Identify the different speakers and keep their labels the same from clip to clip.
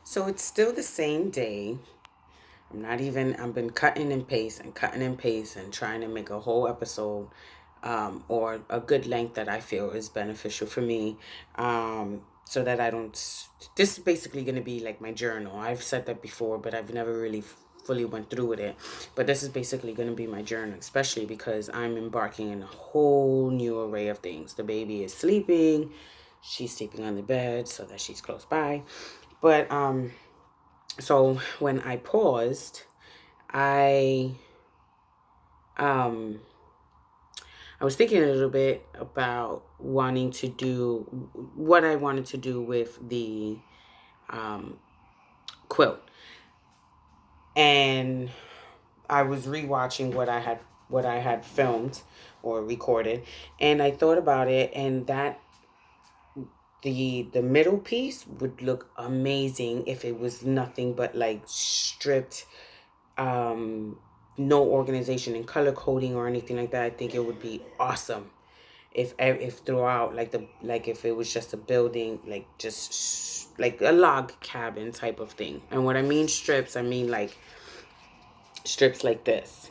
Speaker 1: So it's still the same day. I've been cutting and paste and trying to make a whole episode, or a good length that I feel is beneficial for me. So that I don't, this is basically going to be like my journal. I've said that before, but I've never really fully went through with it. But this is basically going to be my journal, especially because I'm embarking in a whole new array of things. The baby is sleeping. She's sleeping on the bed so that she's close by. But, so when I paused, I um I was thinking a little bit about wanting to do what I wanted to do with the um quilt. And I was rewatching what I had filmed or recorded, and I thought about it, and that the middle piece would look amazing if it was nothing but like stripped, um no organization and color coding or anything like that. I think it would be awesome if throughout, like if it was just a building, like just like a log cabin type of thing. And what I mean strips, I mean like strips like this.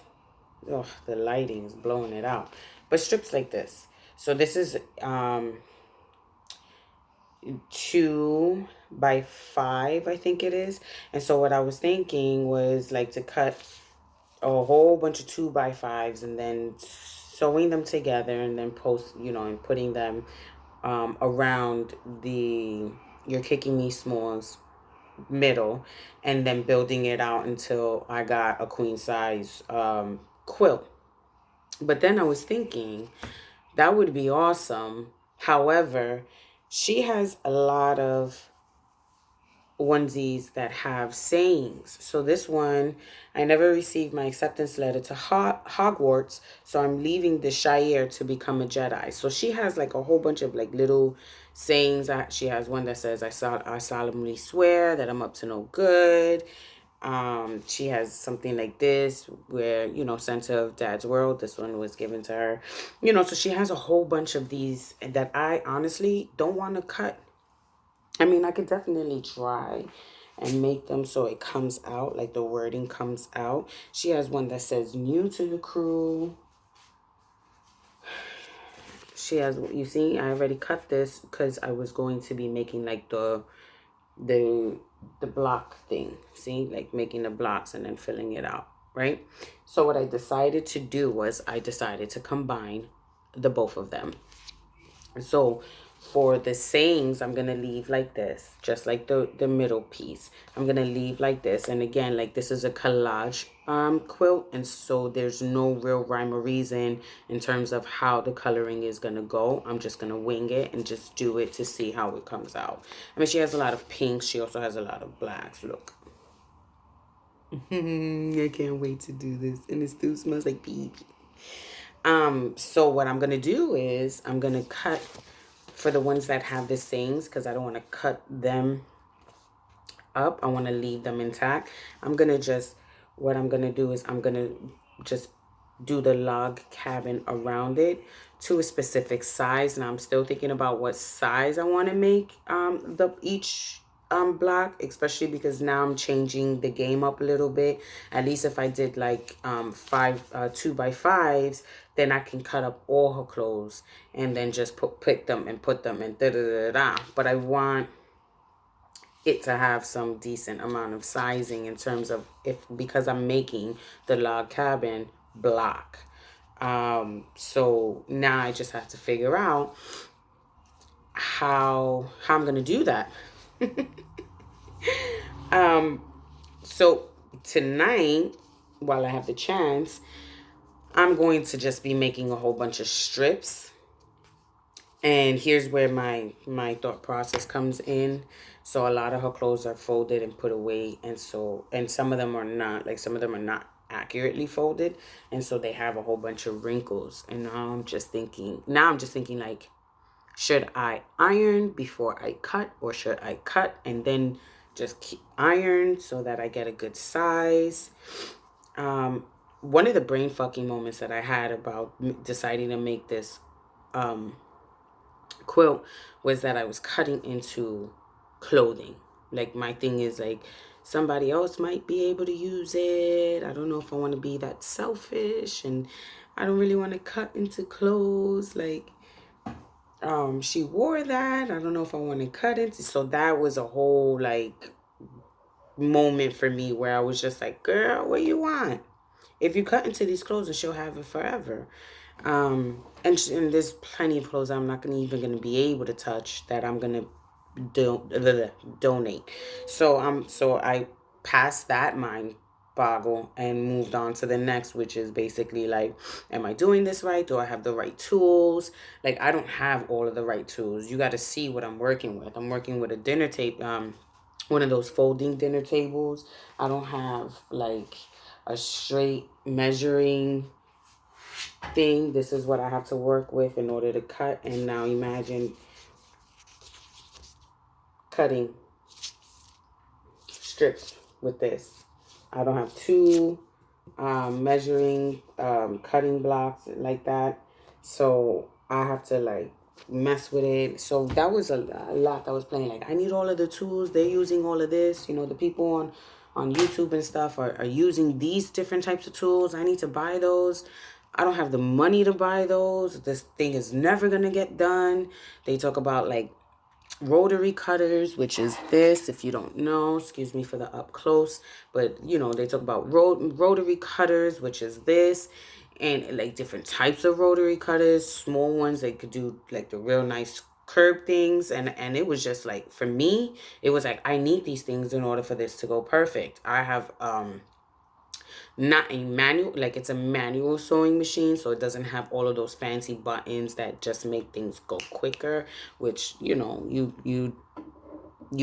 Speaker 1: Oh, the lighting's blowing it out. But strips like this. So this is 2 by 5, I think it is. And so what I was thinking was like to cut a whole bunch of 2 by 5s and then sewing them together and then and putting them around the You're Kicking Me Smalls middle, and then building it out until I got a queen size quilt. But then I was thinking that would be awesome. However, she has a lot of onesies that have sayings. So this one, I never received my acceptance letter to Hogwarts, so I'm leaving the Shire to become a Jedi. So she has like a whole bunch of like little sayings. She has one that says, I solemnly swear that I'm up to no good. She has something like this where, center of dad's world. This one was given to her. So she has a whole bunch of these that I honestly don't want to cut. I mean, I could definitely try and make them so it comes out, like the wording comes out. She has one that says new to the crew. She has, you see, I already cut this because I was going to be making like the the block thing. See, like making the blocks and then filling it out, right? So what I decided to do was I decided to combine the both of them. So for the sayings, I'm gonna leave like this, just like the middle piece. I'm gonna leave like this, and again, like this is a collage quilt, and so there's no real rhyme or reason in terms of how the coloring is gonna go. I'm just gonna wing it and just do it to see how it comes out. I mean, she has a lot of pinks. She also has a lot of blacks. Look. I can't wait to do this, and it still smells like pee. So what I'm gonna do is I'm gonna cut for the ones that have the sayings, because I don't want to cut them up. I want to leave them intact. What I'm gonna do is I'm gonna just do the log cabin around it to a specific size. Now I'm still thinking about what size I want to make the each block, especially because now I'm changing the game up a little bit. At least if I did like 2 by 5s, then I can cut up all her clothes and then just pick them and put them and da da da da. But I want it to have some decent amount of sizing in terms of, because I'm making the log cabin block. So now I just have to figure out how I'm gonna do that. um, so tonight, while I have the chance, I'm going to just be making a whole bunch of strips. And here's where my thought process comes in. So a lot of her clothes are folded and put away, and some of them are not. Like some of them are not accurately folded, and so they have a whole bunch of wrinkles. And now I'm just thinking like, should I iron before I cut, or should I cut and then just keep iron so that I get a good size? One of the brain fucking moments that I had about deciding to make this quilt was that I was cutting into clothing. Like, my thing is, like, somebody else might be able to use it. I don't know if I want to be that selfish, and I don't really want to cut into clothes. Like, she wore that. I don't know if I want to cut into. So that was a whole, like, moment for me where I was just like, girl, what you want? If you cut into these clothes, and she'll have it forever. And there's plenty of clothes I'm not even gonna be able to touch that I'm gonna donate. So I passed that mind boggle and moved on to the next, which is basically like, am I doing this right? Do I have the right tools? Like, I don't have all of the right tools. You got to see what I'm working with. I'm working with a dinner table, one of those folding dinner tables. I don't have like a straight measuring thing. This is what I have to work with in order to cut. And now imagine cutting strips with this. I don't have two measuring cutting blocks like that. So I have to like mess with it. So that was a lot that was playing. Like, I need all of the tools. They're using all of this. You know, the people on YouTube and stuff are using these different types of tools. I need to buy those. I don't have the money to buy those. This thing is never going to get done. They talk about like rotary cutters, which is this, if you don't know, excuse me for the up close, but you know, they talk about rotary cutters, which is this, and like different types of rotary cutters, small ones. They could do like the real nice curb things, and it was just like, for me, it was like, I need these things in order for this to go perfect. I have not a manual, like, it's a manual sewing machine, so it doesn't have all of those fancy buttons that just make things go quicker, which, you know, you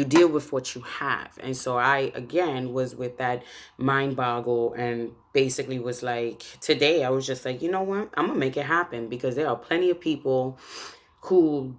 Speaker 1: deal with what you have. And so I again was with that mind boggle, and basically was like, today I was just like, you know what, I'm gonna make it happen, because there are plenty of people who,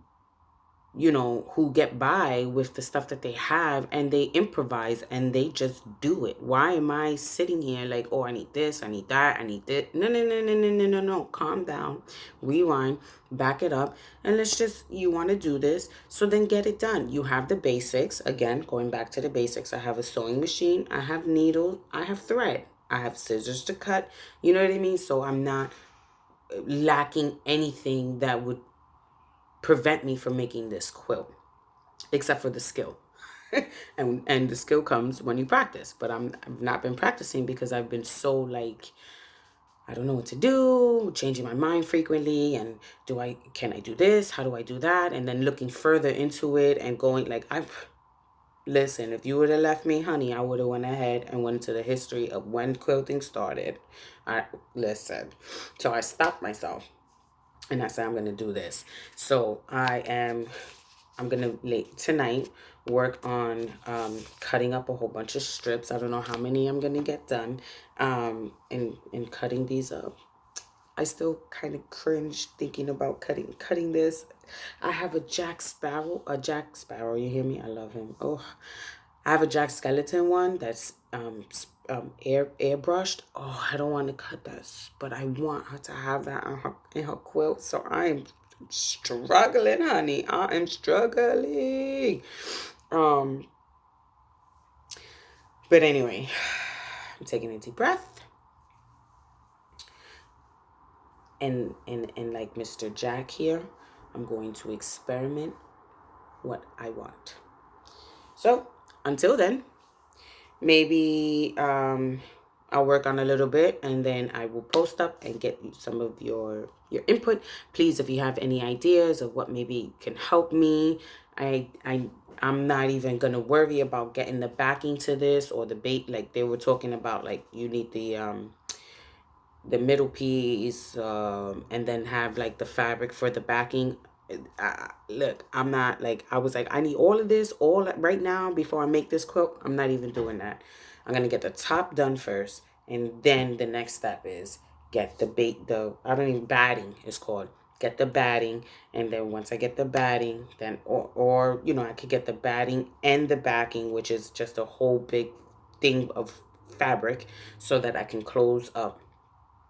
Speaker 1: you know, who get by with the stuff that they have, and they improvise and they just do it. Why am I sitting here like, oh, I need this, I need that, I need this? No, no, no, no, no, no, no, no. Calm down, rewind, back it up, and let's just, you want to do this, so then get it done. You have the basics. Again, going back to the basics, I have a sewing machine, I have needles, I have thread, I have scissors to cut. You know what I mean? So I'm not lacking anything that would prevent me from making this quilt, except for the skill. And the skill comes when you practice. But I've not been practicing because I've been so like, I don't know what to do, changing my mind frequently, and can I do this? How do I do that? And then looking further into it and going like, listen, if you would have left me, honey, I would have went ahead and went into the history of when quilting started. Listen. So I stopped myself. And I said, I'm going to do this. So I'm going to late tonight work on cutting up a whole bunch of strips. I don't know how many I'm going to get done and cutting these up. I still kind of cringe thinking about cutting this. I have a Jack Sparrow, you hear me? I love him. Oh, I have a Jack Skeleton one that's airbrushed. Oh, I don't want to cut that, but I want her to have that in her quilt. So I am struggling, honey. I am struggling. But anyway, I'm taking a deep breath. And like Mr. Jack here, I'm going to experiment what I want. So until then, maybe I'll work on a little bit, and then I will post up and get some of your input. Please, if you have any ideas of what maybe can help me, I'm not even gonna worry about getting the backing to this or the bait. Like they were talking about, like you need the middle piece, and then have like the fabric for the backing. Look, I'm not like, I was like, I need all of this all right now before I make this quilt. I'm not even doing that. I'm gonna get the top done first, and then the next step is get I don't even, batting is called. Get the batting, and then once I get the batting, then or you know, I could get the batting and the backing, which is just a whole big thing of fabric, so that I can close up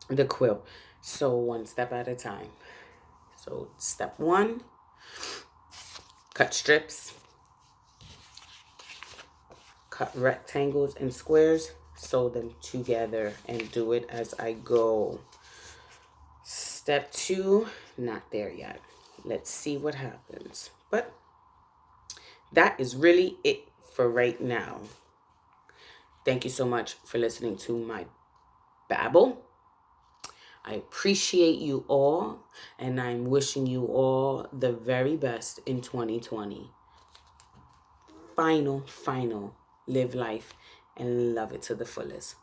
Speaker 1: the quilt. So one step at a time. So step one, cut strips. cut rectangles and squares, sew them together, and do it as I go. Step 2, not there yet. Let's see what happens. But that is really it for right now. Thank you so much for listening to my babble. I appreciate you all, and I'm wishing you all the very best in 2020. Final, live life and love it to the fullest.